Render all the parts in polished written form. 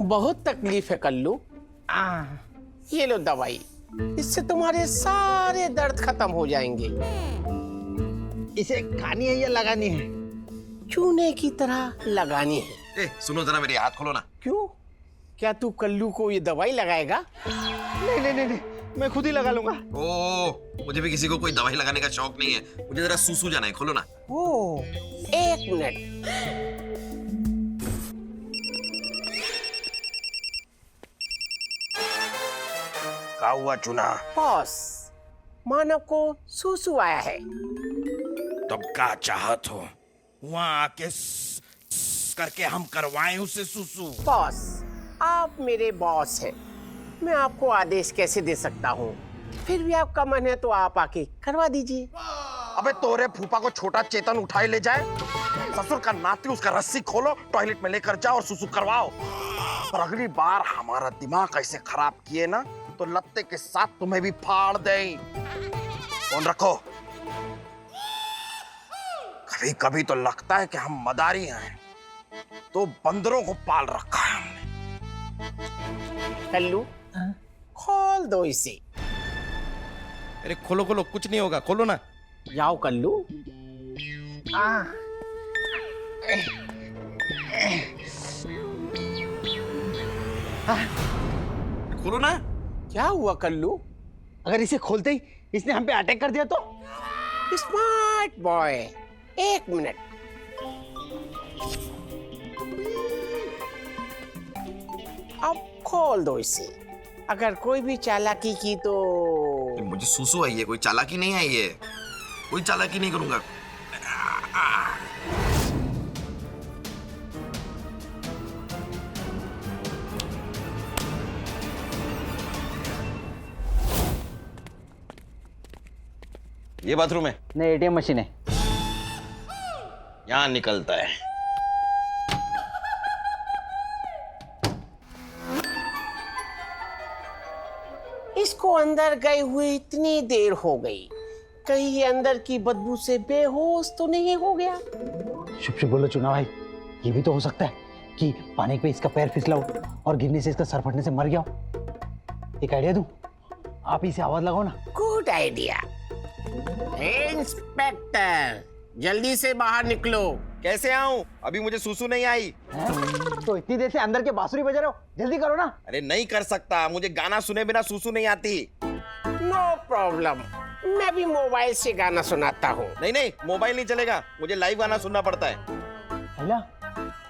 बहुत तकलीफ है कल्लू। ये लो दवाई, इससे तुम्हारे सारे दर्द खत्म हो जाएंगे। इसे खानी है या लगानी है? चूने की तरह लगानी है। सुनो जरा, मेरे हाथ खोलो ना। क्यों? क्या तू कल्लू को ये दवाई लगाएगा? नहीं नहीं नहीं नहीं, मैं खुद ही लगा लूंगा। मुझे भी किसी को कोई दवाई लगाने का शौक नहीं है। मुझे जरा सूसू जाना है, खोलो ना। एक मिनट। क्या हुआ चुना? बॉस, मानव को सूसू आया है। तब क्या चाहत हो? वहाँ आके करके हम करवाएं उसे सूसू? बॉस, आप मेरे बॉस हैं, मैं आपको आदेश कैसे दे सकता हूँ? फिर भी आपका मन है तो आप आके करवा दीजिए। अबे तोरे फूफा को छोटा चेतन उठाए ले जाए, ससुर का नाती उसका रस्सी खोलो, टॉयलेट में लेकर जाओ और सुसु करवाओ। पर अगली बार हमारा दिमाग ऐसे खराब किए ना तो लत्ते के साथ तुम्हें भी फाड़ दें। फोन रखो। कभी कभी तो लगता है कि हम मदारी हैं, तो बंदरों को पाल रखा है हमने। कल्लू, खोल दो इसे। अरे खोलो खोलो, कुछ नहीं होगा, खोलो ना। जाओ कल्लू। खोलो ना। क्या हुआ कल्लू? अगर इसे खोलते ही इसने हम पे अटैक कर दिया तो? स्मार्ट बॉय, एक मिनट। अब खोल दो इसे। अगर कोई भी चालाकी की तो मुझे सुसु आई है, कोई चालाकी नहीं आई है। कोई चालाकी नहीं करूंगा। ये बाथरूम है? नहीं, एटीएम मशीन है। यहां निकलता है। इसको अंदर गए हुए इतनी देर हो गई, कहीं ये अंदर की बदबू से बेहोश तो नहीं हो गया? शुभ शुभ बोलो चुना भाई, ये भी तो हो सकता है कि पानी पे इसका पैर फिसला हो और गिरने से इसका सर फटने से मर गया हो। एक आइडिया दूं? आप इसे आवाज लगाओ ना। Good idea. इंस्पेक्टर, जल्दी से बाहर निकलो। कैसे आऊं? अभी मुझे सुसु नहीं आई। तो इतनी देर से अंदर के बांसुरी बजा रहे हो, जल्दी करो ना। अरे नहीं कर सकता, मुझे गाना सुने बिना सुसु नहीं आती। नो प्रॉब्लम, मैं भी मोबाइल से गाना सुनाता हूँ। नहीं नहीं, मोबाइल नहीं चलेगा, मुझे लाइव गाना सुनना पड़ता है। अल्लाह,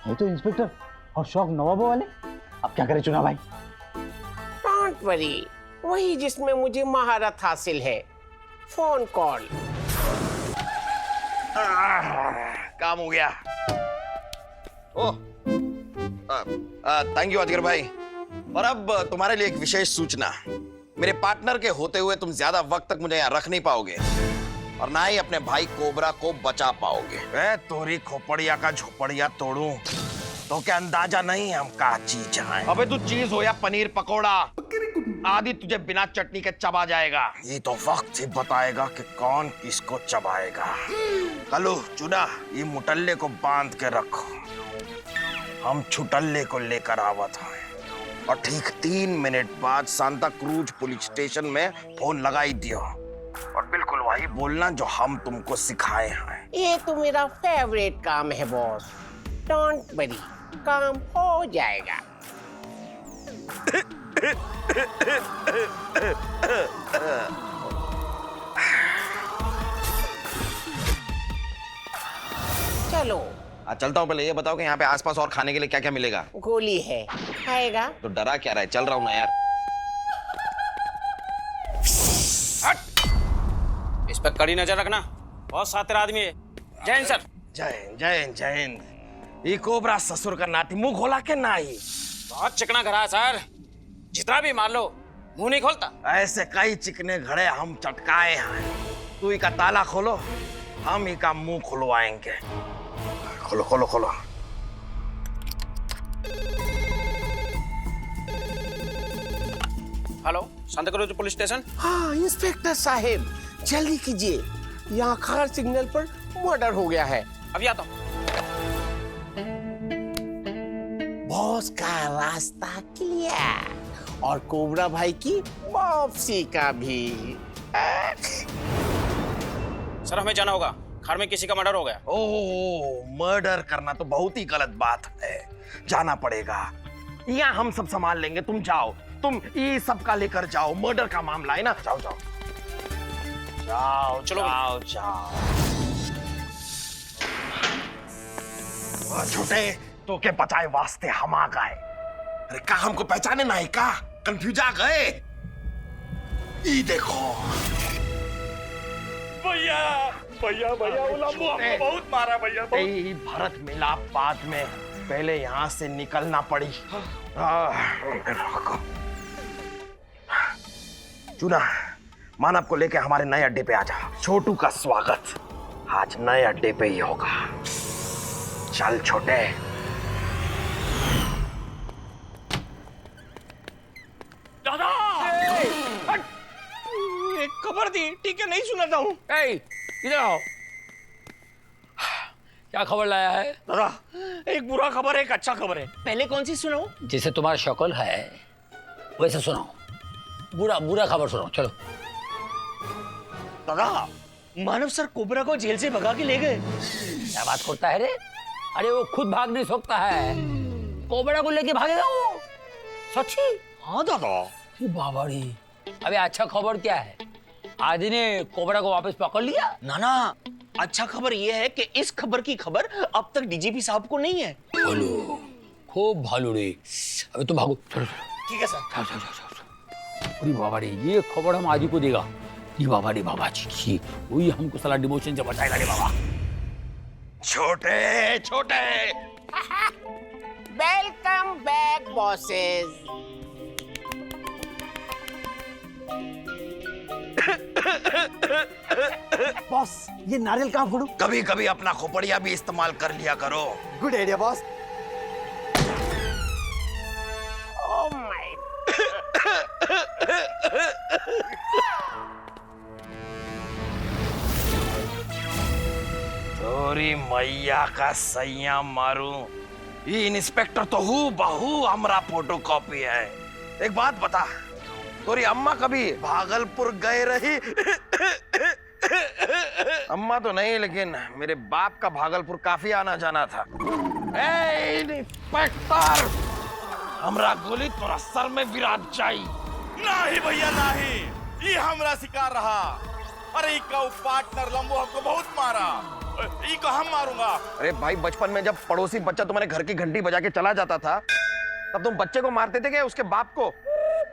ये तो इंस्पेक्टर और शौक नवाबों वाले। अब क्या करें चुना भाई? डोंट वरी, वही जिसमें मुझे महारत हासिल है। Phone call. काम हो गया। ओह, थैंक यू अजगर भाई। और अब तुम्हारे लिए एक विशेष सूचना। मेरे पार्टनर के होते हुए तुम ज्यादा वक्त तक मुझे यहाँ रख नहीं पाओगे और ना ही अपने भाई कोबरा को बचा पाओगे। तोरी खोपड़िया का झोपड़िया तोड़ूं तो क्या अंदाजा नहीं हम का चीज है? अबे तू चीज हो या पनीर पकोड़ा, आदि तुझे बिना चटनी के चबा जाएगा। ये तो वक्त ही बताएगा कि कौन किसको चबाएगा। कल्लू चुना, ये मुटल्ले को बांध के रखो, हम छुटल्ले को लेकर आवत हैं। और ठीक 3 मिनट बाद सांता क्रूज पुलिस स्टेशन में फोन लगाई दियो और बिल्कुल वही बोलना जो हम तुमको सिखाए हैं। ये तो मेरा फेवरेट काम है बॉस। डोंट वरी, काम हो जाएगा। चलो। चलता हूँ। पहले ये बताओ कि यहाँ पे आसपास और खाने के लिए क्या क्या मिलेगा? गोली है, खाएगा? तो डरा क्या रहा है? चल रहा हूँ ना यार। इस पर कड़ी नजर रखना, बहुत शातिर आदमी है। जय हिंद सर। जय हिंद, जय हिंद, जय हिंद। ये कोबरा ससुर का नाती मुंह खोला के नहीं। बहुत चिकना घड़ा है सर, जितना भी मार लो मुंह नहीं खोलता। ऐसे कई चिकने घड़े हम चटकाए हैं। तू इका ताला खोलो, हम इका मुंह खुलवाएंगे। खोलो खोलो खोलो। Hello, Santa cruise police station. हाँ इंस्पेक्टर साहब, जल्दी कीजिए, यहाँ खार सिग्नल पर मर्डर हो गया है। अभी आता हूँ। बॉस का रास्ता क्लियर और कोबरा भाई की वापसी का भी। सर हमें जाना होगा, खार में किसी का मर्डर हो गया। ओह, मर्डर करना तो बहुत ही गलत बात है, जाना पड़ेगा। यहाँ हम सब संभाल लेंगे, तुम जाओ, तुम ये सब का लेकर जाओ, मर्डर का मामला है ना। जाओ जाओ जाओ, चलो। जाओ जाओ। छोटे तो के बचाए वास्ते हम आ गए। अरे का हमको पहचाने नहीं का? कंफ्यूज आ गए। ये देखो भैया भैया भैया, वो लंबू हमको बहुत मारा भैया। यही भारत मिलाप बाद में, पहले यहाँ से निकलना पड़ी। चुना, मानव को लेके हमारे नए अड्डे पे आ जा। छोटू का स्वागत आज नए अड्डे पे ही होगा। चल छोटे। दादा एक खबर दी, ठीक है, नहीं सुनाता हूँ। इधर आओ। क्या खबर लाया है? दादा एक बुरा खबर है, एक अच्छा खबर है। पहले कौन सी सुनाऊं? जैसे तुम्हारा शक्ल है वैसे सुनाओ। बुरा बुरा खबर सुनाओ, चलो। दादा मानव सर कोबरा को जेल से भगा के ले गए। क्या बात करता है रे? अरे वो खुद भाग नहीं सकता है, कोबरा को लेके भागेगा वो? सच्ची? हाँ दादा। बाबा रे, अबे अच्छा खबर क्या है? आदि ने कोबरा को वापस पकड़ लिया? नाना अच्छा खबर यह है कि इस खबर की खबर अब तक डीजीपी साहब को नहीं है। भालू, खूब भालू रे। अबे तुम भागो, चलो चलो। ठीक है सर। चलो चलो चलो। अरे बाबा रे, ये खबर हम आदि को देगा। ये बाबा रे बाबा जी, वही हमको साला डिमोशन से बचाएगा रे बाबा। छोटे छोटे वेलकम बैक बॉसेस। बॉस, ये नारियल कहाँ फोड़ूं? कभी कभी अपना खोपड़िया भी इस्तेमाल कर लिया करो। Good idea boss. Oh my तोरी मैया का सैया मारू। ये इंस्पेक्टर तो हूँ बहू हमरा फोटो कॉपी है। एक बात बता, तोरी अम्मा कभी भागलपुर गए रही? अम्मा तो नहीं, लेकिन मेरे बाप का भागलपुर काफी आना जाना था। ए इंस्पेक्टर, हमरा गोली तोरा सर में विराज जाई। नहीं भैया नहीं, ये हमरा शिकार रहा। अरे इका पार्टनर लंबू हमको बहुत मारा, इको हम मारूंगा। अरे भाई, बचपन में जब पड़ोसी बच्चा तुम्हारे घर की घंटी बजा के चला जाता था, तब तुम बच्चे को मारते थे क्या, उसके बाप को?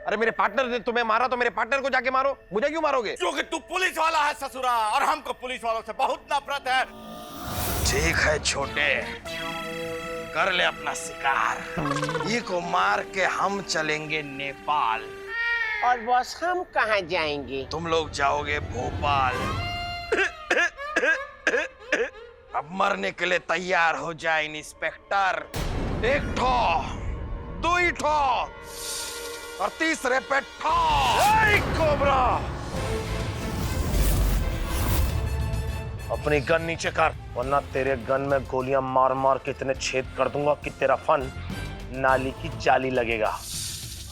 अरे मेरे पार्टनर ने तुम्हें मारा तो मेरे पार्टनर को जाके मारो, मुझे क्यों मारोगे? क्योंकि तू पुलिस वाला है ससुरा, और हमको पुलिस वालों से बहुत नफरत है। ठीक है छोटे, कर ले अपना शिकार। ये को मार के हम चलेंगे नेपाल। और बॉस हम कहाँ जाएंगे? तुम लोग जाओगे भोपाल। अब मरने के लिए तैयार हो जाए इंस्पेक्टर। एक ठो, दो ही ठो, और तीसरे पे ठो। कोबरा, अपनी गन नीचे कर, वरना तेरे गन में गोलियां मार मार के इतने छेद कर दूंगा कि तेरा फन नाली की जाली लगेगा।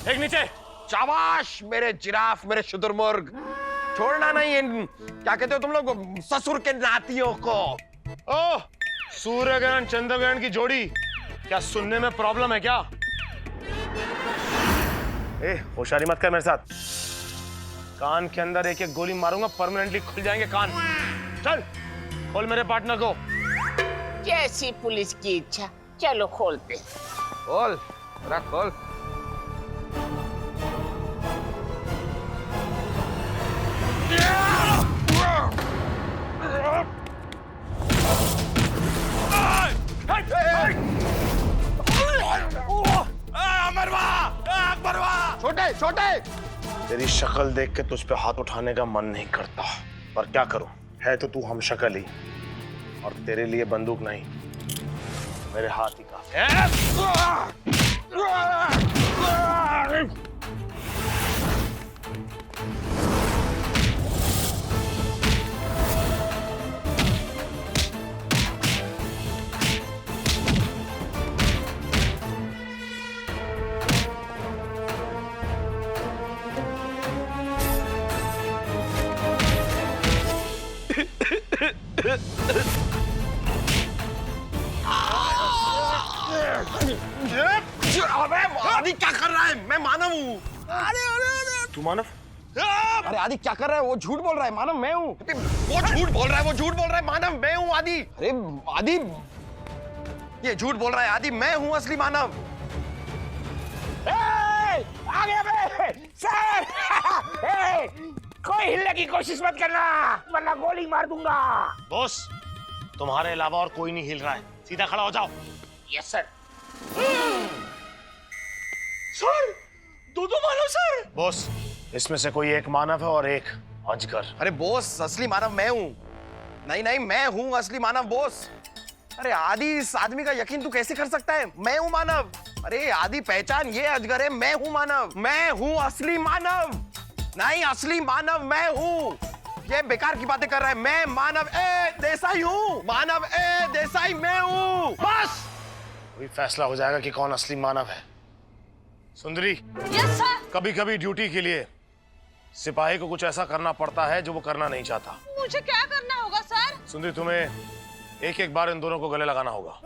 एक नीचे। शाबाश मेरे जिराफ, मेरे शुतुरमुर्ग। छोड़ना नहीं इन, क्या कहते हो तुम लोग, ससुर के नातियों को। ओह, सूर्यग्रहण चंद्रग्रहण की जोड़ी, क्या सुनने में प्रॉब्लम है क्या? ए, होशियारी मत कर मेरे साथ। कान के अंदर एक एक गोली मारूंगा, परमानेंटली खुल जाएंगे कान। चल खोल मेरे पार्टनर को। जैसी पुलिस की इच्छा, चलो खोलते। खोल, रख खोल। छोटे छोटे, तेरी शक्ल देख के तुझ पे हाथ उठाने का मन नहीं करता, पर क्या करूं, है तो तू हम शक्ल ही, और तेरे लिए बंदूक नहीं, मेरे हाथ ही का। अबे आदि क्या कर रहा है? मैं मानव हूँ। तू मानव? अरे आदि क्या कर रहा है? वो झूठ बोल रहा है, मानव मैं हूँ। वो झूठ बोल रहा है, वो झूठ बोल रहा है, मानव मैं हूँ आदि। अरे आदि ये झूठ बोल रहा है, आदि मैं हूँ असली मानव। आ गया बे सर। कोई हिलने की कोशिश मत करना वरना गोली मार दूंगा। बॉस, तुम्हारे अलावा और कोई नहीं हिल रहा है, सीधा खड़ा हो जाओ। Yes sir. सर दो मानव सर। बॉस, इसमें से कोई एक मानव है और एक अजगर। अरे बॉस असली मानव मैं हूँ। नहीं मैं हूँ असली मानव बॉस। अरे आदि इस आदमी का यकीन तू कैसे कर सकता है? मैं हूँ मानव। अरे आदि पहचान, ये अजगर है, मैं हूँ मानव। मैं हूँ असली मानव। नहीं असली मानव मैं हूँ। ये बेकार की बातें कर रहा है। मैं मानव ए देसाई हूँ। मानव ए देसाई मैं हूँ। बस अभी फैसला हो जाएगा कि कौन असली मानव है। सुंदरी, यस सर। कभी कभी ड्यूटी के लिए सिपाही को कुछ ऐसा करना पड़ता है जो वो करना नहीं चाहता। मुझे क्या करना होगा सर? सुंदरी, तुम्हें एक एक बार इन दोनों को गले लगाना होगा।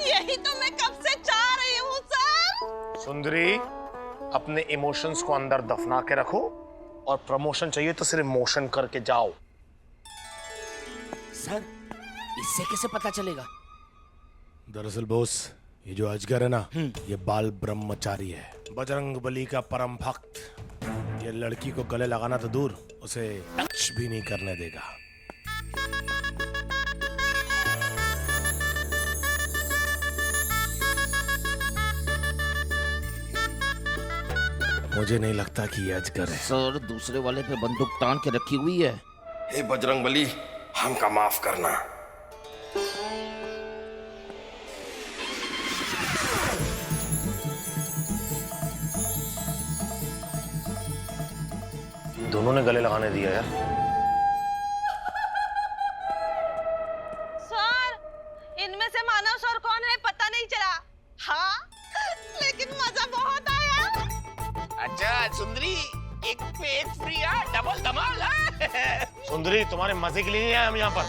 यही तो मैं कब से चाह रही हूँ सर। सुंदरी, अपने इमोशंस को अंदर दफना के रखो और प्रमोशन चाहिए तो सिर्फ मोशन करके जाओ। सर इससे कैसे पता चलेगा? दरअसल बॉस, ये जो अजगर है ना, ये बाल ब्रह्मचारी है, बजरंग बली का परम भक्त। ये लड़की को गले लगाना तो दूर, उसे टच भी नहीं करने देगा। मुझे नहीं लगता कि ये अजगर है। सर दूसरे वाले पे बंदूक तान के रखी हुई है। हे बजरंग बली, हमका माफ करना। दोनों ने गले लगाने दिया यार। सर इनमें से मानव सर कौन है पता नहीं चला। हाँ लेकिन मजा बहुत आया। अच्छा सुंदरी, एक पे एक फ्री है, डबल धमाल है। सुंदरी, तुम्हारे मजे के लिए नहीं आए हम यहाँ पर।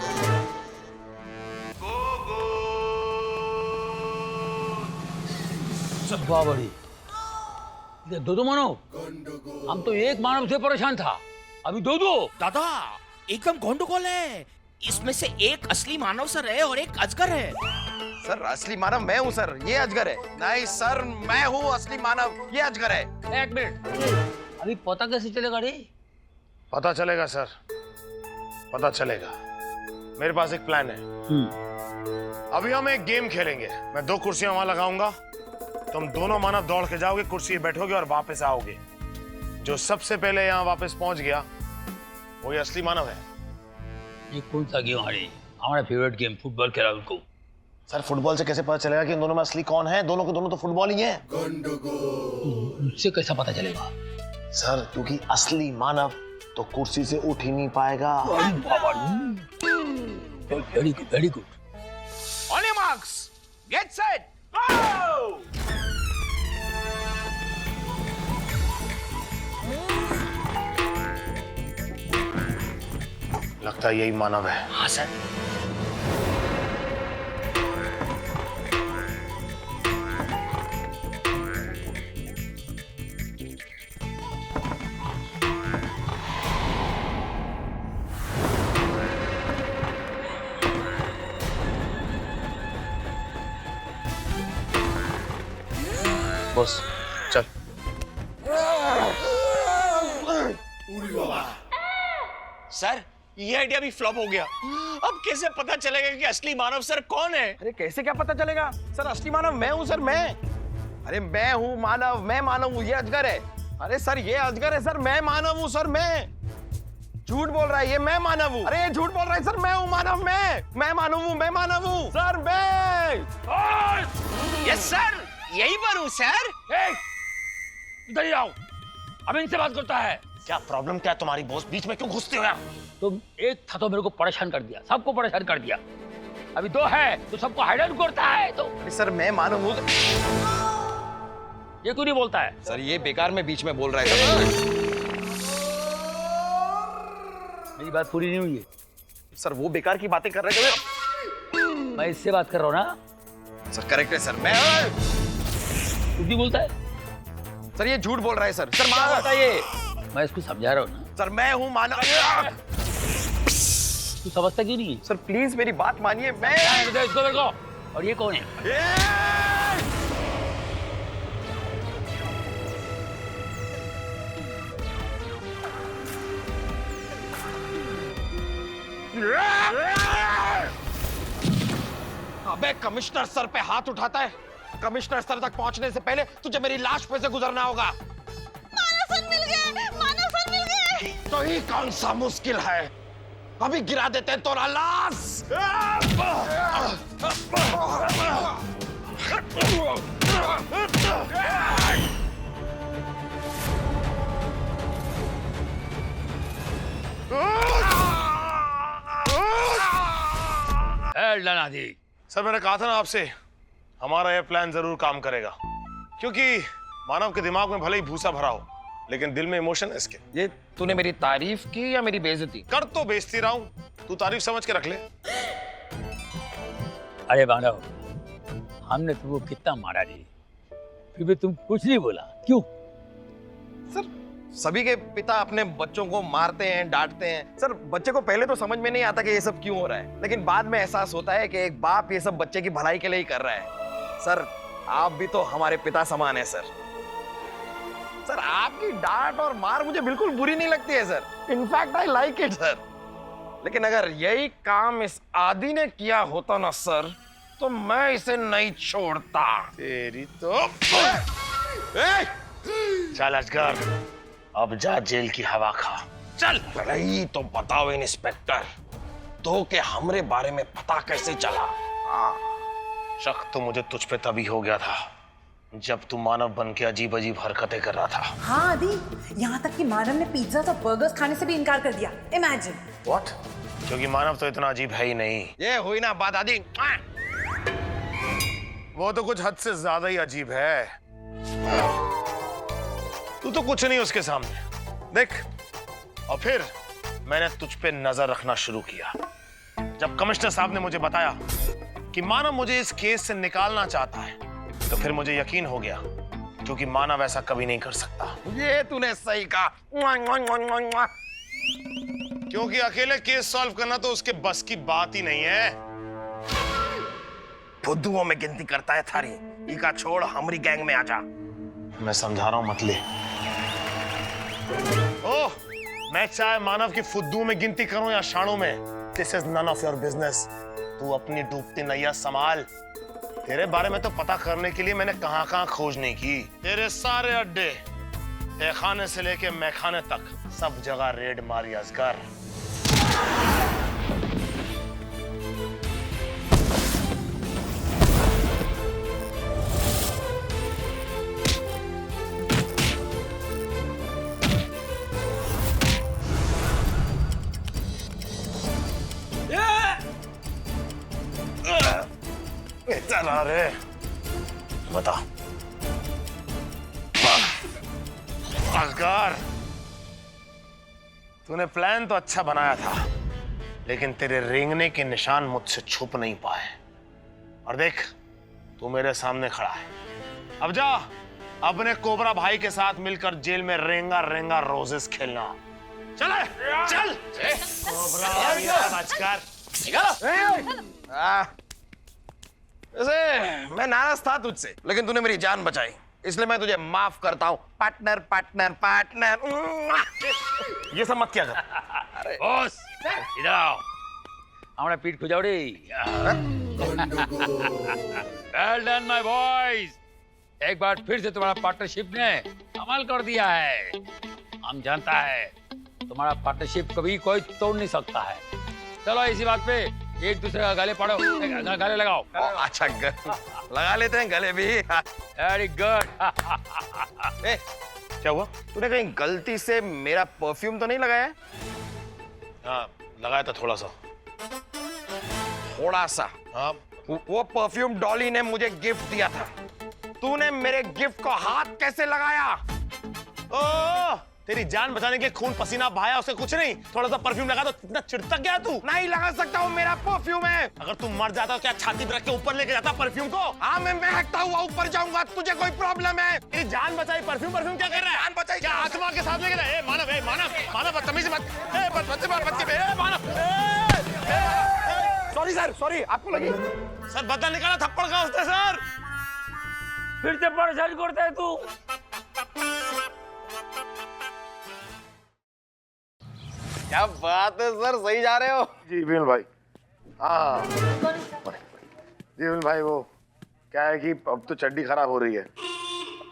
सब बाबरी दो मानो। हम तो एक मानव से परेशान था, अभी दो। दादा एकदम गंडगोल है। इसमें से एक असली मानव सर है और एक अजगर है। सर असली मानव मैं हूँ सर, ये अजगर है। नहीं सर मैं हूँ असली मानव, ये अजगर है। एक मिनट, अभी पता कैसे चलेगा रे? पता चलेगा सर, पता चलेगा। मेरे पास एक प्लान है। अभी हम एक गेम खेलेंगे। मैं 2 कुर्सियां वहां लगाऊंगा, तुम दोनों मानव दौड़ के जाओगे, कुर्सी पे बैठोगे और वापस आओगे। जो सबसे पहले यहाँ वापस पहुंच गया वही असली मानव है। ये कौन सा गेम है? हमारा फेवरेट गेम फुटबॉल खेला उनको। सर फुटबॉल से कैसे पता चलेगा कि इन दोनों में असली कौन है? दोनों के दोनों तो फुटबॉल ही हैं। उससे कैसा पता चलेगा? सर क्योंकि असली मानव तो कुर्सी से उठ ही नहीं पाएगा। Very good, very good. On your marks, get set, go. लगता है यही मानव है। हाँ सर। बॉस चल। सर ये आइडिया भी फ्लॉप हो गया। अब कैसे पता चलेगा कि असली मानव सर कौन है? अरे कैसे क्या पता चलेगा? सर असली मानव मैं हूँ सर, मैं। अरे मैं हूँ मानव, मैं मानव हूँ, ये अजगर है। अरे सर ये अजगर है सर, मैं मानव हूँ सर, मैं। झूठ बोल रहा है ये, मैं मानव हूँ। अरे ये झूठ बोल रहा है सर, मैं हूँ मानव, मैं मानव हूँ, मैं मानव हूँ सर, मैं। यस सर, यही पर हूँ सर। इधर ही आओ, अब इनसे बात करता है। क्या प्रॉब्लम क्या है तुम्हारी बॉस? बीच में क्यों घुसते हो यार? तुम एक था तो मेरे को परेशान कर दिया, सबको परेशान कर दिया। अभी 2 है तो सबको हाइड करता है। तो अरे सर मैं मानव हूँ। ये क्यों नहीं बोलता है? सर ये बेकार में बीच में बोल रहा है सर। मेरी बात पूरी नहीं हुई है। सर वो बेकार की बातें कर रहे थे। मैं इससे बात कर रहा हूँ ना। सर करेक्ट है सर। मैं तू क्यों बोलता है? सर ये झूठ बोल रहा है सर। सर मानव बताइए। मैं इसको समझा रहा हूँ ना। सर मैं हूँ मानव। तू समझता क्यों नहीं है? सर प्लीज मेरी बात मानिए। मैं इसको मेरे को। और ये कौन है? अबे कमिश्नर सर पे हाथ उठाता है। कमिश्नर सर तक पहुंचने से पहले तुझे मेरी लाश पे से गुजरना होगा। मानव सर मिल गए, मानव सर मिल गए। तो ही कौन सा मुश्किल है, अभी गिरा देते हैं तोरा लाश। आदि। सर मैंने कहा था ना आपसे, हमारा यह प्लान जरूर काम करेगा, क्योंकि मानव के दिमाग में भले ही भूसा भरा हो, लेकिन दिल में इमोशन है इसके। ये तूने मेरी तारीफ की या मेरी बेइज्जती? कर तो बेइज्जती रहा हूं, तू तारीफ समझ के रख ले। अरे मानव, हमने तुमको कितना मारा रे, फिर भी तुम कुछ नहीं बोला, क्यों? सर सभी के पिता अपने बच्चों को मारते हैं, डांटते हैं। सर बच्चे को पहले तो समझ में नहीं आता कि ये सब क्यों हो रहा है, लेकिन बाद में एहसास होता है कि एक बाप ये सब बच्चे की भलाई के लिए ही कर रहा है। सर आप भी तो हमारे पिता समान है सर। सर आपकी डांट और मार मुझे बिल्कुल बुरी नहीं लगती है sir. In fact I like it sir. लेकिन अगर यही काम इस आदि ने किया होता ना सर, तो मैं इसे नहीं छोड़ता। तेरी तो चल असगर, अब जा जेल की हवा खा। चल रही तो बताओ इंस्पेक्टर, तो के हमरे बारे में पता कैसे चला? शक तो मुझे तुझ पे तभी हो गया था जब तू मानव बन के अजीब अजीब हरकतें कर रहा था। हाँ आदि, यहाँ तक कि मानव ने पिज्जा और बर्गर्स खाने से भी इनकार कर दिया। इमेजिन। व्हाट? क्योंकि मानव तो इतना अजीब है ही नहीं। ये हुई ना बात आदि। वो तो कुछ हद से ज्यादा ही अजीब है। तू तो कुछ नहीं उसके सामने। देख, और फिर मैंने तुझ पे नजर रखना शुरू किया। जब कमिश्नर साहब ने मुझे बताया कि मानव मुझे इस केस से निकालना चाहता है, तो फिर मुझे यकीन हो गया, क्योंकि मानव ऐसा कभी नहीं कर सकता। ये तूने सही कहा। क्योंकि अकेले केस सॉल्व करना तो उसके बस की बात ही नहीं है। फुद्दुओं में गिनती करता है थारी। इका छोड़, हमारी गैंग में आजा। मैं समझा रहा हूं, मत ले। ओह, मैं चाहे मानव की फुद्दुओं में गिनती करूं या शाणों में, this is none of your business. तू अपनी डूबती नैया संभाल। तेरे बारे में तो पता करने के लिए मैंने कहां-कहां खोज नहीं की। तेरे सारे अड्डे, तहखाने से लेके मैखाने तक, सब जगह रेड मारी असगर। चला रे, बता असगर, तूने प्लान तो अच्छा बनाया था, लेकिन तेरे रेंगने के निशान मुझसे छुप नहीं पाए। और देख, तू मेरे सामने खड़ा है। अब जा अपने कोबरा भाई के साथ मिलकर जेल में रेंगा रेंगा रोजेस खेलना। चल चल कोबरा बचकर। वैसे मैं नाराज था तुझसे, लेकिन तूने मेरी जान बचाई, इसलिए मैं तुझे माफ करता हूँ। Partner partner partner. ये सब मत क्या कर। अरे बॉस, इधर आओ, हमारा पीठ खुजाओ रे। वेल डन माय बॉयज, एक बार फिर से तुम्हारा पार्टनरशिप ने कमाल कर दिया है। हम जानता है तुम्हारा पार्टनरशिप कभी कोई तोड़ नहीं सकता है। चलो इसी बात पे एक दूसरे का गले पड़ो, गले लगाओ। अच्छा लगा लेते हैं गले भी। Very good. क्या हुआ? तूने कहीं गलती से मेरा परफ्यूम तो नहीं लगाया? हाँ, लगाया था थोड़ा सा। थोड़ा सा? हाँ। वो परफ्यूम डॉली ने मुझे गिफ्ट दिया था। तूने मेरे गिफ्ट को हाथ कैसे लगाया? ओह, तेरी जान बचाने के लिए खून पसीना बहाया, उसे कुछ नहीं, थोड़ा सा परफ्यूम लगा तो इतना चिढ़ता क्या तू? नहीं लगा सकता हूँ, मेरा परफ्यूम है। अगर तू मर जाता तो क्या छाती पर रख के ऊपर लेके जाता परफ्यूम को? हाँ, मैं महकता हुआ ऊपर जाऊंगा, तुझे कोई प्रॉब्लम है? तेरी जान बचाई, परफ्यूम क्या कर रहा है? जान बचाई क्या आत्मा के साथ लेके जाए? मानव बदतमीजी मत, सॉरी सर, सॉरी, आपको लगी? सर बदला निकाला थप्पड़ का उसने सर। फिर से परेशान करता है तू। क्या बात है सर, सही जा रहे हो? जी विमल भाई, हाँ जी विमल भाई, वो क्या है कि अब तो चड्डी खराब हो रही है।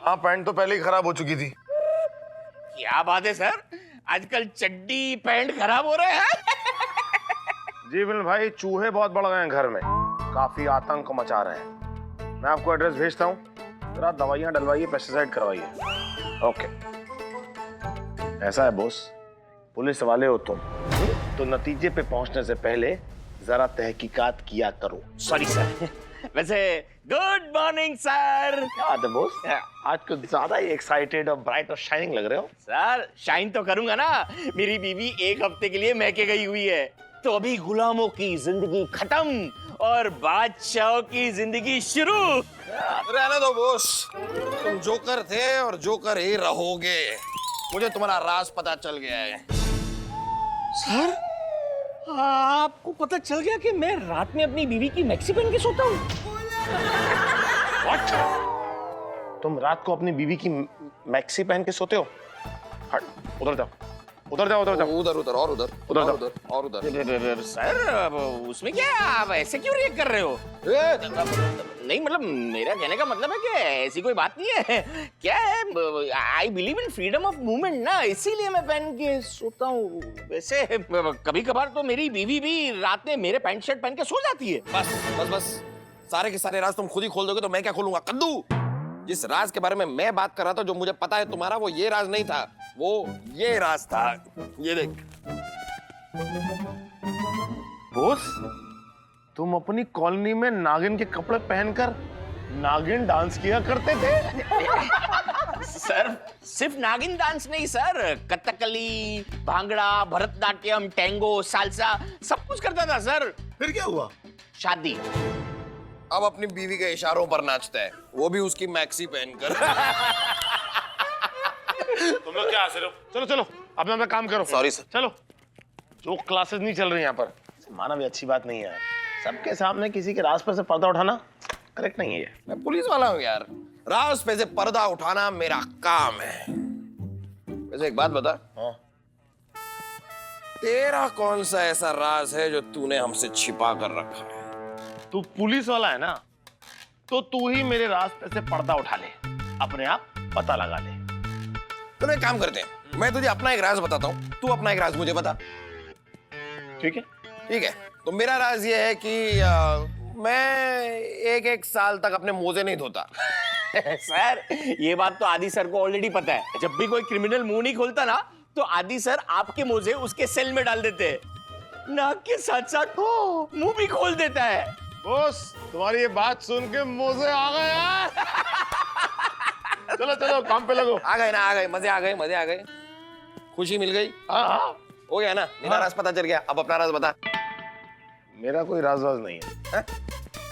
हाँ, पैंट तो पहले ही खराब हो चुकी थी। क्या बात है सर, आजकल चड्डी पैंट खराब हो रहे हैं। जी विमल भाई, चूहे बहुत बढ़ गए हैं घर में, काफी आतंक मचा रहे हैं। मैं आपको एड्रेस भेजता हूँ, जरा दवाइयाँ डलवाइए, पेस्टिसाइड करवाइए। ओके। ऐसा है बॉस, पुलिस वाले हो तुम, तो नतीजे पे पहुंचने से पहले जरा तहकीकात किया करो। Sorry sir. वैसे गुड मॉर्निंग सर। क्या बात है बॉस, आज कुछ ज्यादा ही एक्साइटेड और ब्राइट और शाइनिंग लग रहे हो। सर शाइन तो करूंगा ना, मेरी बीवी 1 हफ्ते के लिए मैके गई हुई है, तो अभी गुलामों की जिंदगी खत्म और बादशाहों की जिंदगी शुरू। रहने दो बॉस, तुम जोकर थे और जोकर ही रहोगे। मुझे तुम्हारा राज पता चल गया है। सर आपको पता चल गया कि मैं रात में अपनी बीवी की मैक्सी पहन के सोता हूँ? What? तुम रात को अपनी बीवी की मैक्सी पहन के सोते हो? हट, उधर जाओ, उधर जाओ, उधर जाओ, उधर उधर और उधर उधर और जाओ। उधर और उधर। सर अब उसमें क्या, आप ऐसे क्यों रिएक्ट कर रहे हो? नहीं मतलब मेरा कहने का मतलब है कि ऐसी कोई बात नहीं है। क्या है, I believe in freedom of movement ना, इसीलिए मैं पहन के सोता हूँ। वैसे कभी कभार तो मेरी बीवी भी रात में मेरे पैंट शर्ट पहन के सो जाती है। बस बस बस, सारे के सारे राज तुम खुद ही खोल दोगे तो मैं क्या खोलूंगा? कद्दू, जिस राज के बारे में मैं बात कर रहा था, जो मुझे पता है तुम्हारा, वो ये राज नहीं था, वो ये राज था। ये देख। बॉस, तुम अपनी कॉलोनी में नागिन के कपड़े पहनकर नागिन डांस किया करते थे? सर सिर्फ नागिन डांस नहीं sir, Kathakali, bhangra, Bharatanatyam, tango, salsa, सब कुछ करता था सर। फिर क्या हुआ? शादी। अब अपनी बीवी के इशारों पर नाचता है, वो भी उसकी मैक्सी पहनकर। तुम लोग क्या हंस रहे हो? चलो चलो, अपना अपना काम करो। Sorry sir. चलो, जो क्लासेस नहीं चल रही यहाँ पर, माना भी अच्छी बात नहीं है। सबके सामने किसी के राज पर से पर्दा उठाना करेक्ट नहीं है। मैं पुलिस वाला हूँ यार, राज पे से पर्दा उठाना मेरा काम है। वैसे एक बात बता, हाँ? तेरा कौन सा ऐसा राज है जो तूने हमसे छिपा कर रखा है? तू पुलिस वाला है ना, तो तू ही मेरे राज पे से पर्दा उठा ले, अपने आप पता लगा ले। तो एक काम करते हैं, मैं तुझे अपना एक राज बताता हूँ, तू अपना एक राज मुझे बता। ठीक है? ठीक है, तो मेरा राज ये है कि मैं एक साल तक अपने मोजे नहीं धोता। सर ये बात तो आदि सर को ऑलरेडी पता है। जब भी कोई क्रिमिनल मुंह नहीं खोलता ना, तो आदि सर आपके मोजे उसके सेल में डाल देते हैं। नाक के साथ साथ मुंह भी खोल देता है। बॉस, तुम्हारी ये बात सुन के मोजे आ गए यार। चलो चलो, काम पे लगो। आ गए ना, आ गए, मजे आ गए, मजे आ गए, खुशी मिल गई। हाँ हाँ, हो गया ना, मेरा राज पता चल गया। अब अपना राज बता। मेरा कोई राज नहीं है।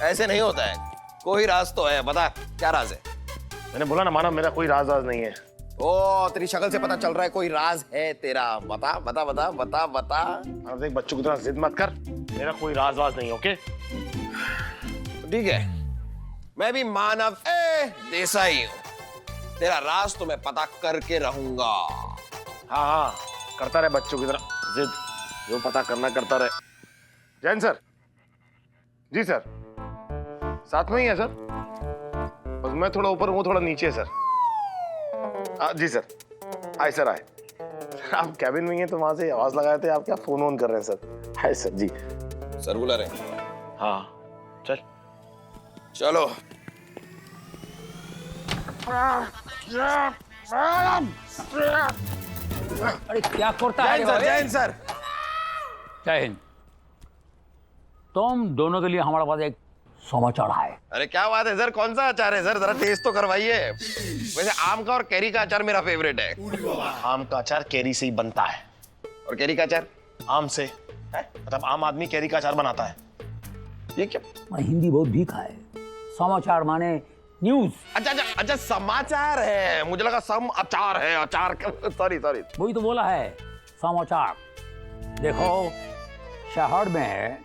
ऐसे नहीं होता है, कोई राज तो है, बता क्या राज है? मैंने बोला ना मानव, मेरा कोई राज नहीं है। ओ, तेरी शक्ल से पता चल रहा है कोई राज है तेरा। बता बता बता बता बता। अब देख, बच्चों की तरह जिद मत कर, मेरा कोई राज नहीं, ओके? ठीक है, मैं भी मानव देसाई हूँ। तेरा राज तो मैं पता करके रहूंगा। हाँ हाँ, करता रहे बच्चों की तरह जिद, जो पता करना करता रहे। जैन सर। जी सर, साथ में ही है सर, बस मैं थोड़ा ऊपर हूँ, थोड़ा नीचे है सर। जी सर, आए सर आए। आप कैबिन में ही हैं तो वहां से आवाज लगाए थे। आप क्या फोन ऑन कर रहे हैं सर? Hi sir. जी सर बुला रहे। हाँ चल चलो। अरे क्या करता है? Jain sir, Jain sir. जय हिंद। तुम दोनों के लिए हमारे पास एक समाचार है। अरे क्या बात है सर, कौन सा अचार है सर, जरा टेस्ट तो करवाइए। वैसे आम का और कैरी का अचार मेरा फेवरेट है। आम का अचार कैरी से ही बनता है। और कैरी का अचार आम से है? मतलब आम आदमी कैरी का अचार बनाता है। ये क्या? हिंदी बहुत भीखा है। समाचार माने न्यूज। अच्छा अच्छा अच्छा, समाचार है, मुझे लगा सम अचार है, अचार। Sorry sorry. वही तो बोला है, समाचार। देखो, शहर में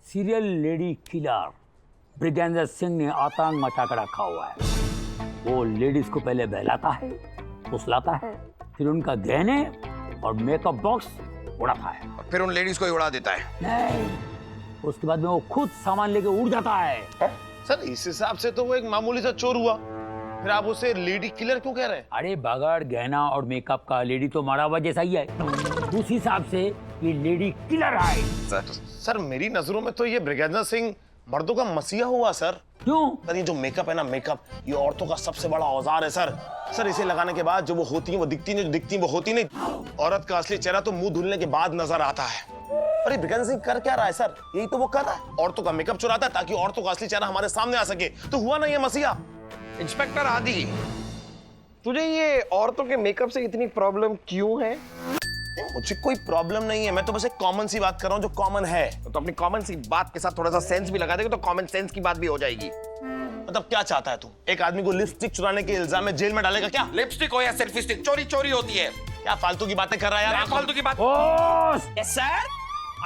सीरियल लेडी किलर ब्रिगेंजर सिंह ने आतंक मचा कर रखा हुआ है। वो लेडीज को पहले बहलाता है, फुसलाता है, फिर उनका गहने और मेकअप बॉक्स उड़ाता है, और फिर उन लेडीज को ही उड़ा देता है। नहीं, उसके बाद में वो खुद सामान लेके उड़ जाता है। सर इस हिसाब से तो वो एक मामूली सा चोर हुआ, फिर आप उसे लेडी किलर क्यों कह रहे हैं? अरे बगैर गहना और मेकअप का लेडी तो मारा हुआ जैसा ही है, उस हिसाब से ये लेडी किलर है। सर मेरी नजरों में तो ये ब्रिगेंजर सिंह मर्दों का मसीहा हुआ सर। क्यों? सर ये जो मेकअप है ना, मेकअप ये औरतों का सबसे बड़ा औजार है सर। सर इसे लगाने के बाद जो वो होती है वो दिखती नहीं, जो दिखती वो होती नहीं। औरत का असली चेहरा तो मुंह धुलने के बाद नजर आता है। अरे ब्रिगेंजर सिंह कर क्या रहा है सर? यही तो वो कर रहा है, औरतों का मेकअप चुराता है ताकि औरतों का असली चेहरा हमारे सामने आ सके। तो हुआ ना ये मसीहा। इंस्पेक्टर आदि, तुझे ये औरतों के मेकअप से इतनी प्रॉब्लम क्यों है? मुझे कोई प्रॉब्लम नहीं है, मैं तो बस एक कॉमन सी बात कर रहा हूँ जो कॉमन है। तो अपनी कॉमन सी बात के साथ थोड़ा सा सेंस भी लगा देगा तो कॉमन सेंस की बात भी हो जाएगी। मतलब क्या चाहता है तू? एक आदमी को लिपस्टिक चुराने के इल्जाम में जेल में डालेगा क्या? लिपस्टिक हो या सेल्फी स्टिक, चोरी चोरी होती है। क्या फालतू की बातें कर रहा है यार? फालतू की बात। Yes sir.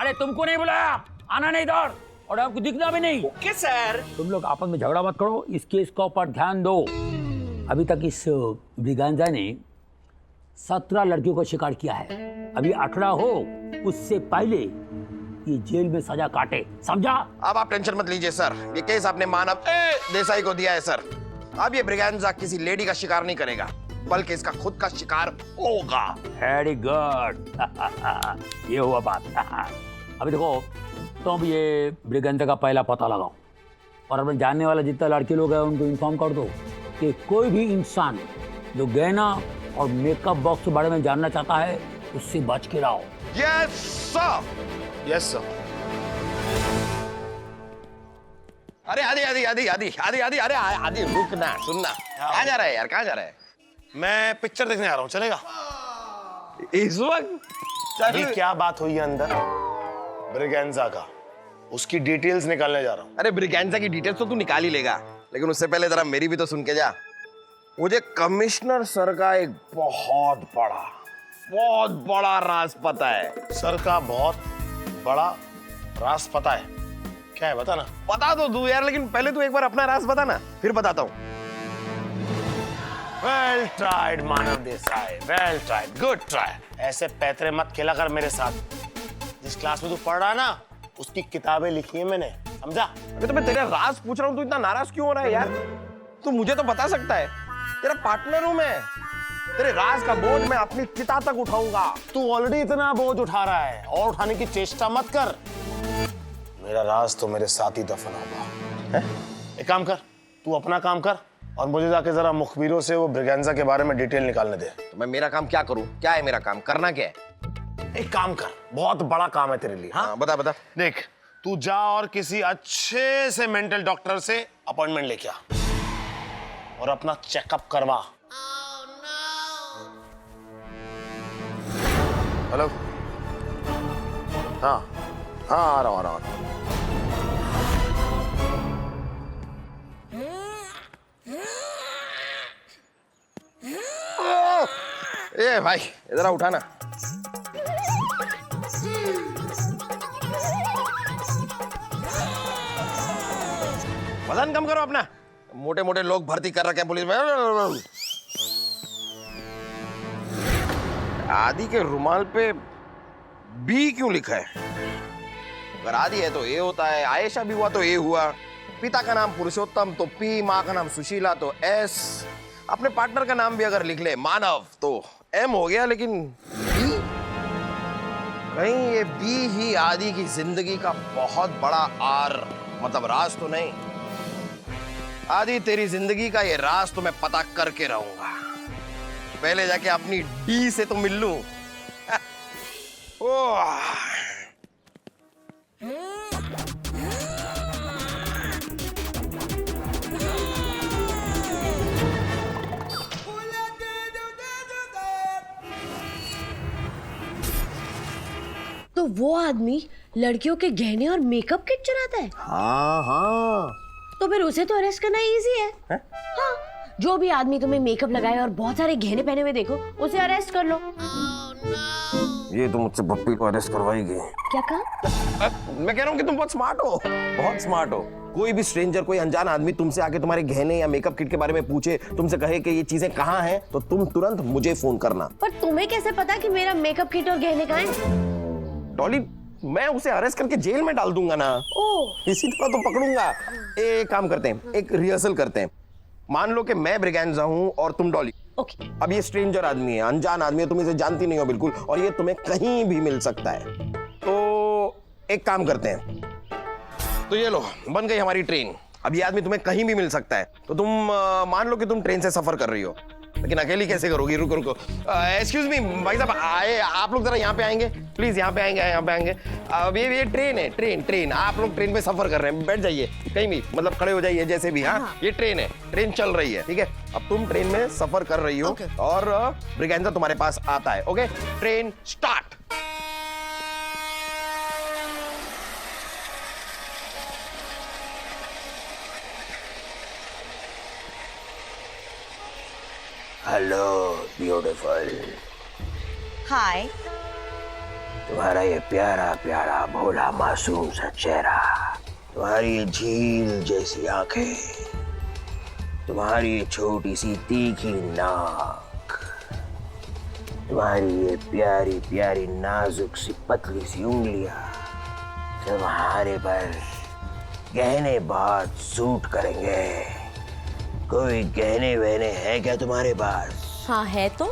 अरे तुमको नहीं बुलाया, आना नहीं इधर, और आपको दिखना भी नहीं। Okay sir. तुम लोग आपस में झगड़ा मत करो, इस केस के ऊपर ध्यान दो। अभी तक इस ब्रिगेंजा ने 17 लड़कियों को शिकार किया है। अभी 18 हो उससे पहले ये जेल में सजा काटे, समझा? अब आप टेंशन मत लीजिए सर, ये केस आपने मानव देसाई को दिया है सर। अब ये ब्रिगेंजा किसी लेडी का शिकार नहीं करेगा, बल्कि इसका खुद का शिकार होगा। Very good. ये हुआ बात। अभी देखो, तुम ये ब्रिगेंजा का पहला पता लगाओ और अपने जानने वाला जितना लड़के लोग हैं उनको इन्फॉर्म कर दो कि कोई भी इंसान जो गहना और मेकअप बॉक्स के बारे में जानना चाहता है उससे बच के रहो। Yes sir. Yes sir. अरे आदि आदि आदि आदि आदि आदि अरे आदि रुकना, सुनना। कहाँ जा रहा है यार, कहाँ जा रहा है? मैं पिक्चर देखने आ रहा हूँ, चलेगा? इस वक्त ये क्या बात हुई है अंदर? ब्रिगेंजा का, उसकी डिटेल्स निकालने जा रहा हूँ। अरे ब्रिगेंजा की डिटेल्स तो तू निकाल ही लेगा, लेकिन उससे पहले जरा मेरी भी तो सुन के जा। मुझे कमिश्नर सर का एक बहुत बड़ा राज पता है। सर का बहुत बड़ा राज पता है? क्या है बता ना। बता तो दूं यार, लेकिन पहले तू एक बार अपना राज बता ना, फिर बताता हूँ। Well tried Manav Desai, well tried, good try. ऐसे पैतरे मत खेला कर मेरे साथ। जिस क्लास में तू पढ़ रहा ना, उसकी किताबें लिखी है मैंने, समझा? अबे तो मैं तेरा राज पूछ रहा हूँ, तू इतना नाराज क्यों हो रहा है यार? तू मुझे तो बता सकता है, तेरा पार्टनर हूं मैं। तेरे राज का बोझ मैं अपनी चिता तक उठाऊंगा। तू ऑलरेडी इतना बोझ उठा रहा है और उठाने की चेष्टा मत कर। मेरा राज तो मेरे साथ ही दफन होगा। एक काम कर, तू अपना काम कर और मुझे जाके जरा मुखबिरों से वो ब्रिगेंजा के बारे में डिटेल निकालने दे। तो मैं मेरा काम क्या करूं? क्या है मेरा काम? करना क्या है? एक काम कर, बहुत बड़ा काम है तेरे लिए। हाँ बता बता। देख, तू जा और किसी अच्छे से मेंटल डॉक्टर से अपॉइंटमेंट लेके आ और अपना चेकअप करवा। हेलो। हाँ हाँ, आ रहा हूँ। ए भाई इधर आ, उठा ना। वजन कम करो अपना, मोटे मोटे लोग भर्ती कर रखे हैं पुलिस में। आदि के रुमाल पे बी क्यों लिखा है? अगर आदि है तो ए होता है, आयशा भी हुआ तो ए हुआ, पिता का नाम पुरुषोत्तम तो पी, माँ का नाम सुशीला तो एस, अपने पार्टनर का नाम भी अगर लिख ले मानव तो एम हो गया, लेकिन बी? कहीं ये बी ही आदि की जिंदगी का बहुत बड़ा आर मतलब राज तो नहीं? आदि तेरी जिंदगी का ये राज तो मैं पता करके रहूंगा, पहले जाके अपनी डी से तो मिल लूं। तो वो आदमी लड़कियों के गहने और मेकअप किट चुराता है? हाँ हाँ। तो फिर उसे तो अरेस्ट करना इजी है। हाँ, जो भी आदमी तुम्हें मेकअप लगाए और बहुत सारे गहने पहने हुए देखो, उसे अरेस्ट कर लो। ये तो मुझसे पप्पी को अरेस्ट करवाएगी। क्या कहा? मैं कह रहा हूँ कि तुम बहुत स्मार्ट हो, बहुत स्मार्ट हो। कोई भी स्ट्रेंजर, कोई अनजान आदमी तुमसे आके तुम्हारे गहने या मेकअप किट के बारे में पूछे, तुमसे कहे कि ये चीजें कहाँ हैं, तो तुम तुरंत मुझे फोन करना। पर तुम्हें कैसे पता कि मेरा मेकअप किट और गहने कहाँ हैं? डॉली, मैं उसे अरेस्ट करके जेल में डाल दूंगा ना। ओह, इसी तरह तो पकड़ूंगा। एक काम करते हैं, एक रिहर्सल करते हैं। मान लो कि मैं ब्रिगेंजा हूँ और तुम डॉली। ओके। अब ये स्ट्रेंजर आदमी है, अनजान आदमी है, तुम इसे जानती नहीं हो बिल्कुल, और ये तुम्हें कहीं भी मिल सकता है। तो एक काम करते हैं, तो ये लो, बन गई हमारी ट्रेन। अब ये आदमी तुम्हें कहीं भी मिल सकता है। तो तुम मान लो कि तुम ट्रेन से सफर कर रही हो, लेकिन अकेली कैसे करोगी? रुको रुको, एक्सक्यूज मी भाई साहब, आए आप लोग जरा यहाँ पे आएंगे प्लीज, यहाँ पे आएंगे, यहाँ पे आएंगे। अब ये ट्रेन है, ट्रेन आप लोग ट्रेन में सफर कर रहे हैं, बैठ जाइए कहीं भी, मतलब खड़े हो जाइए जैसे भी। हाँ, ये ट्रेन है, ट्रेन चल रही है, ठीक है। अब तुम ट्रेन में सफर कर रही हो और ब्रिगेंजा तुम्हारे पास आता है। Okay, train start. Hello beautiful. Hi. तुम्हारा ये प्यारा प्यारा भोला मासूम सा चेहरा, तुम्हारी ये झील जैसी आंखें, तुम्हारी ये छोटी सी तीखी नाक, तुम्हारी ये प्यारी प्यारी नाजुक सी पतली सी उंगलियां, तुम्हारे पर गहने बहुत सूट करेंगे। कोई गहने वहने है क्या तुम्हारे पास? हाँ है तो।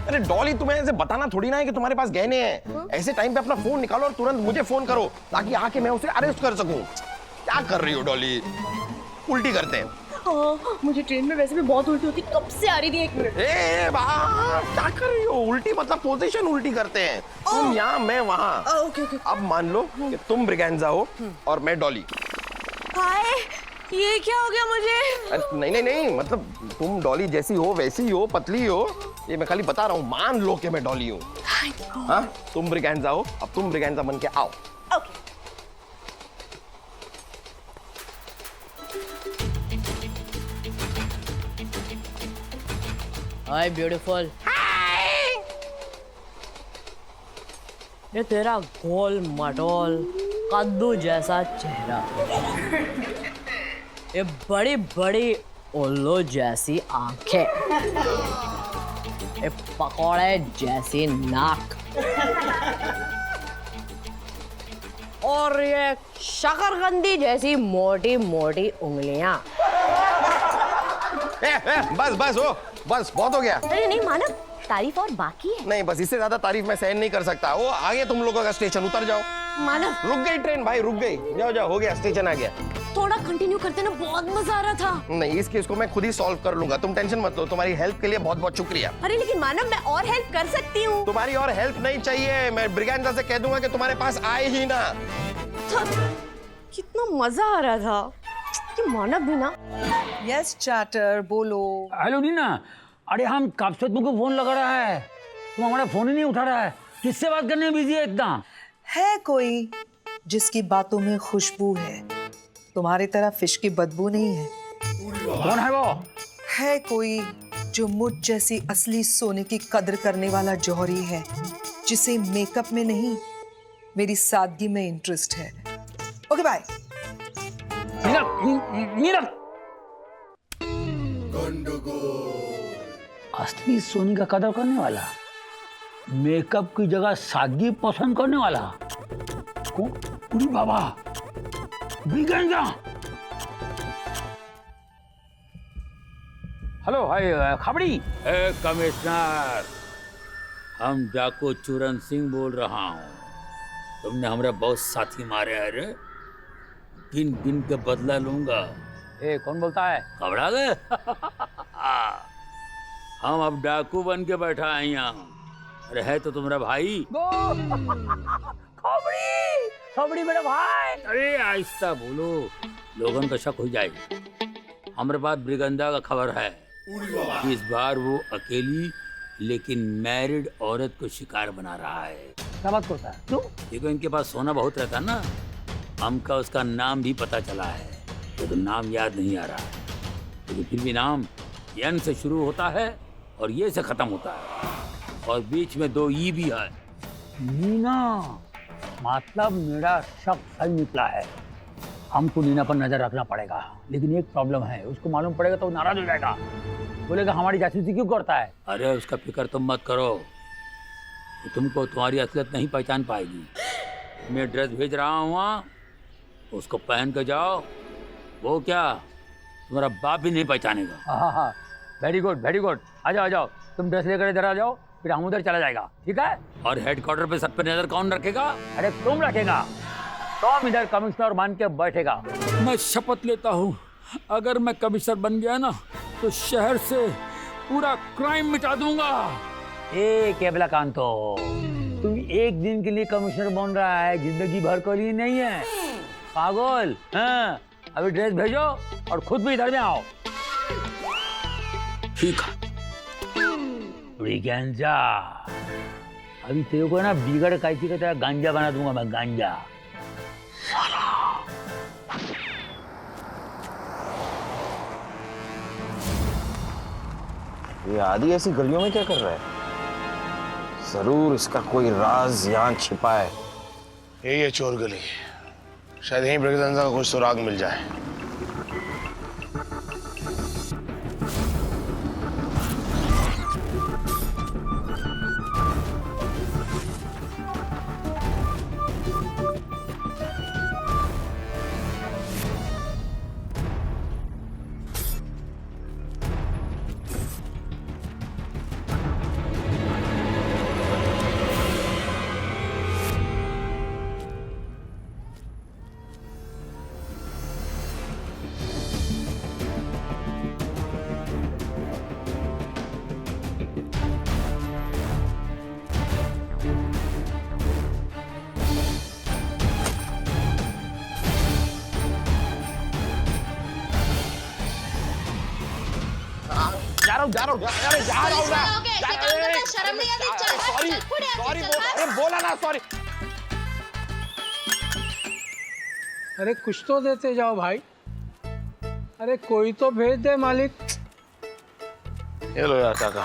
अरे डॉली, तुम्हें ऐसे बताना थोड़ी ना है कि तुम्हारे पास गहने हैं। ऐसे टाइम पे अपना फोन निकालो और तुरंत मुझे फोन करो, ताकि आके मैं उसे अरेस्ट कर सकूं। क्या कर रही हो डॉली? उल्टी करते हैं। मुझे ट्रेन में वैसे भी बहुत उल्टी होती, कब से आ रही थी। 1 मिनट। क्या कर रही हो? उल्टी मतलब पोजीशन उल्टी करते हैं। तुम यहाँ, मैं वहाँ। Okay okay. अब मान लो कि तुम ब्रिगेंजा हो और मैं डॉली। हाय, ये क्या हो गया मुझे? अरे नहीं नहीं नहीं, मतलब तुम डॉली जैसी हो, वैसी हो, पतली हो, ये मैं खाली बता रहा हूँ। मान लो कि मैं डॉली हूँ, हाँ, तुम ब्रिगेंजा हो। अब तुम ब्रिगेंजा बन के आओ। ओके। हाय ब्यूटीफुल। ये तेरा गोल मटोल कद्दू जैसा चेहरा, ये बड़ी बड़ी उल्लू जैसी आंखें, ये पकौड़े जैसी नाक, और ये शकरकंदी जैसी मोटी मोटी उंगलियां। बस बस हो, बस बहुत हो गया। अरे नहीं मानव, तारीफ और बाकी है। नहीं, बस इससे ज्यादा तारीफ मैं सहन नहीं कर सकता। वो आगे तुम लोगों का स्टेशन, उतर जाओ। मानव, रुक गई ट्रेन भाई, रुक गई। जाओ जाओ, हो गया, स्टेशन आ गया। थोड़ा कंटिन्यू करते ना, बहुत मजा आ रहा था। नहीं, इस केस को मैं खुद ही सॉल्व कर लूंगा, तुम टेंशन मत लो। तुम्हारी हेल्प के लिए बहुत बहुत शुक्रिया। अरे लेकिन मानव, मैं और हेल्प कर सकती हूँ। तुम्हारी और हेल्प नहीं चाहिए, मैं ब्रिगेंजा से कह दूंगा कि तुम्हारे पास आए ही ना। कितना मजा आ रहा था। ये मानव भी ना। यस चार्टर, बोलो। हेलो नीना, अरे हम कब से तुमको फोन लगा रहा है, तुम हमारा फोन ही नहीं उठा रहा है। किससे बात करने में बिजी है इतना? है कोई जिसकी बातों में खुशबू है, तुम्हारी तरह फिश की बदबू नहीं है। कौन है वो? है कोई जो मुझ जैसी असली सोने की कदर करने वाला जौहरी है, जिसे मेकअप में नहीं, मेरी सादगी में इंटरेस्ट है। Okay bye. नीना, असली सोने का कदर करने वाला, मेकअप की जगह सादगी पसंद करने वाला कौन? अरे बाबा, ब्रिगेंजा। हेलो, हाय खबड़ी। कमिश्नर, हम डाकू चूरन सिंह बोल रहा हूँ। तुमने हमारे बहुत साथी मारे हैं रे, गिन गिन के बदला लूंगा। ए, कौन बोलता है? घबरा गए? हम अब डाकू बन के बैठा है यहाँ। अरे है तो तुम्हारा भाई। खबड़ी, खबड़ी मेरा भाई। अरे आहिस्ता बोलो, लोगों का शक हो जाएगी। हमारे पास ब्रिगेंजा का खबर है। इस बार वो अकेली लेकिन मैरिड औरत को शिकार बना रहा है। क्या बात करता है? क्यों? देखो इनके पास सोना बहुत रहता है ना, हमका उसका नाम भी पता चला है, तो नाम याद नहीं आ रहा, लेकिन फिर भी नाम एन से शुरू होता है और ये से खत्म होता है, और बीच में 2 ई भी है। नीना, मतलब मेरा शक सही निकला है। हमको नीना पर नजर रखना पड़ेगा, लेकिन एक प्रॉब्लम है, उसको मालूम पड़ेगा तो नाराज हो जाएगा, बोलेगा हमारी जासूसी क्यों करता है। अरे उसका फिक्र तुम मत करो, तुमको तुम्हारी असलियत नहीं पहचान पाएगी। मैं ड्रेस भेज रहा हूँ वहाँ, उसको पहन के जाओ, वो क्या तुम्हारा बाप भी नहीं पहचानेगा। हाँ हाँ, वेरी गुड वेरी गुड। आ जाओ, तुम ड्रेस लेकर इधर आ जाओ, फिर हम उधर चला जाएगा, ठीक है? और हेडक्वार्टर पे सब पे नजर कौन रखेगा? अरे तुम रखेगा, तुम इधर कमिश्नर मान के बैठेगा। मैं शपथ लेता हूँ, अगर मैं कमिश्नर बन गया ना तो शहर से पूरा क्राइम मिटा दूंगा। ए केबला कांतो, तुम एक दिन के लिए कमिश्नर बन रहा है, जिंदगी भर के लिए नहीं है पागल। हाँ, अभी ड्रेस भेजो और खुद भी इधर में आओ। ठीक है। गांजा, अभी तेरे को ना बिगड़ कैसी का तेरा गांजा बना दूंगा मैं, गांजा। ये आदि ऐसी गलियों में क्या कर रहा है? जरूर इसका कोई राज यहाँ छिपा है। ये चोर गली, शायद यहीं ब्रिगेडेंजा का कुछ सुराग मिल जाए। जा रहा हूँ ना। शर्म नहीं आती? चल, सॉरी सॉरी, बोला ना सॉरी। अरे कुछ तो देते जाओ भाई, अरे कोई तो भेज दे मालिक। ये लो यार काका।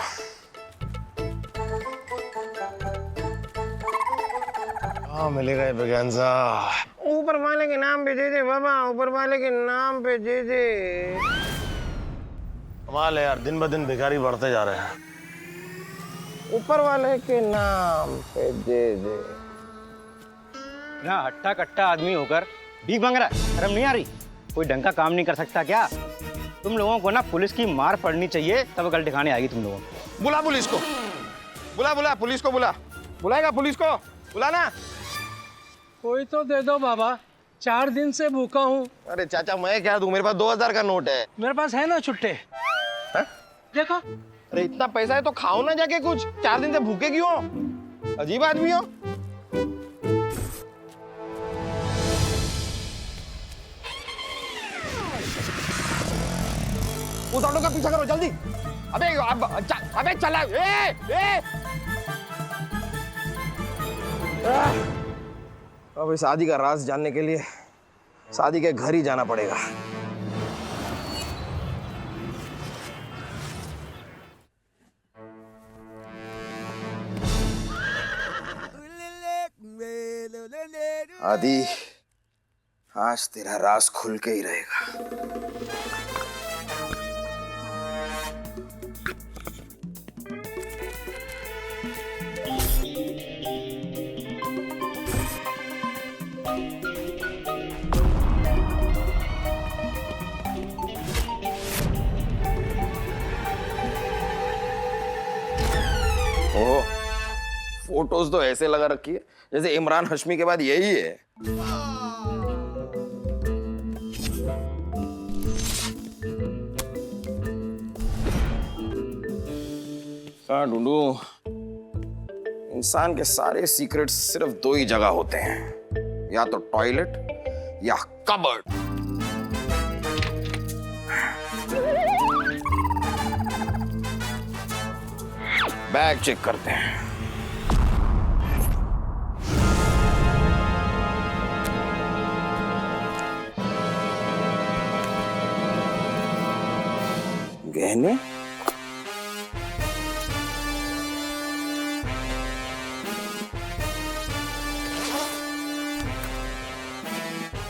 हाँ मिलेगा ये ब्रिगेडेंजा। ऊपर वाले के नाम पे दे दे बाबा, ऊपर वाले के नाम पे दे दे। कमाल है यार, दिन ब दिन भिखारी बढ़ते जा रहे हैं। ऊपर वाले के नाम पे दे दे। ना हट्टा कट्टा आदमी होकर भीख मांग रहा है, शर्म नहीं आ रही? कोई ढंग का काम नहीं कर सकता क्या? तुम लोगों को ना पुलिस की मार पड़नी चाहिए, तब अकल दिखाने आएगी तुम लोगों को। बुला पुलिस को, बुला पुलिस को, बुलाएगा पुलिस को, बुला ना। कोई तो दे दो बाबा, 4 दिन से भूखा हूँ। अरे चाचा मैं क्या दूं, मेरे पास 2000 का नोट है। मेरे पास है ना छुट्टे, देखो। अरे इतना पैसा है तो खाओ ना जाके कुछ, 4 दिन से भूखे क्यों हो? अजीब आदमी हो। उस ऑटो का पीछा करो जल्दी। अबे चला। अब इस शादी का राज जानने के लिए शादी के घर ही जाना पड़ेगा। आदि, आज तेरा राज खुल के ही रहेगा। ओह, फोटोज तो ऐसे लगा रखी है जैसे इमरान हाशमी के बाद यही है। कहाँ ढूंढूं? इंसान के सारे सीक्रेट्स सिर्फ 2 ही जगह होते हैं, या तो टॉयलेट या कबर्ड। बैग चेक करते हैं। गहने?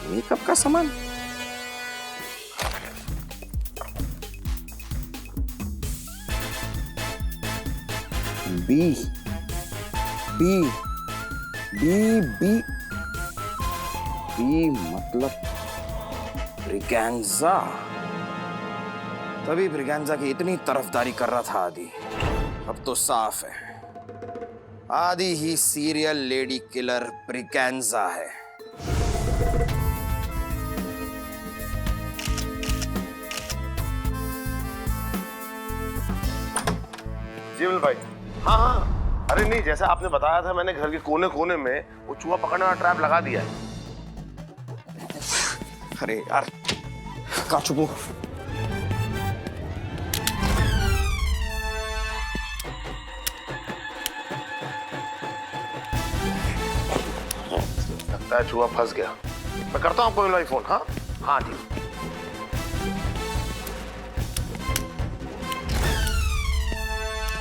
मेकअप का सामान? B B B B B मतलब ब्रिगेंजा। तभी ब्रिगेंजा की इतनी तरफदारी कर रहा था आदि। अब तो साफ है, आदि ही सीरियल लेडी किलर ब्रिगेंजा है। जी विमल भाई। हाँ हाँ, अरे नहीं, जैसा आपने बताया था मैंने घर के कोने कोने में वो चूहा पकड़ने वाला ट्रैप लगा दिया है। अरे यार, कहाँ छुपू? लगता है चूहा फंस गया। मैं करता हूँ आपको विमल भाई फोन। हाँ हाँ ठीक।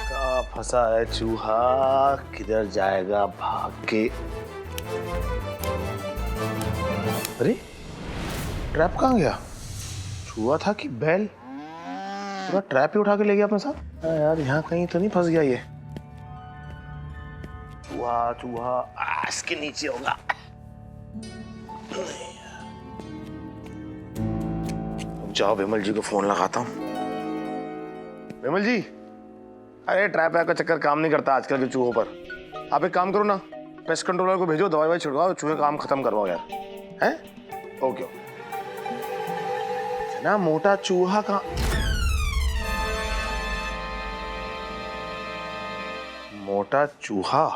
कहाँ फंसा है चूहा, किधर जाएगा भाग के? अरे ट्रैप कहाँ गया? चूहा था कि बैल? पूरा ट्रैप ही उठा के ले गया अपने साथ। यार यहाँ कहीं तो नहीं फंस गया ये? चूहा चूहा इसके नीचे होगा। जाओ विमल जी को फोन लगाता हूँ। विमल जी, अरे ट्रैप का चक्कर काम नहीं करता आजकल के चूहों पर। आप एक काम करो ना, पेस्ट कंट्रोलर को भेजो, दवाई छिड़काओ, चूहे काम खत्म करवाओ यार। हैं? ओके ना, मोटा चूहा का मोटा चूहा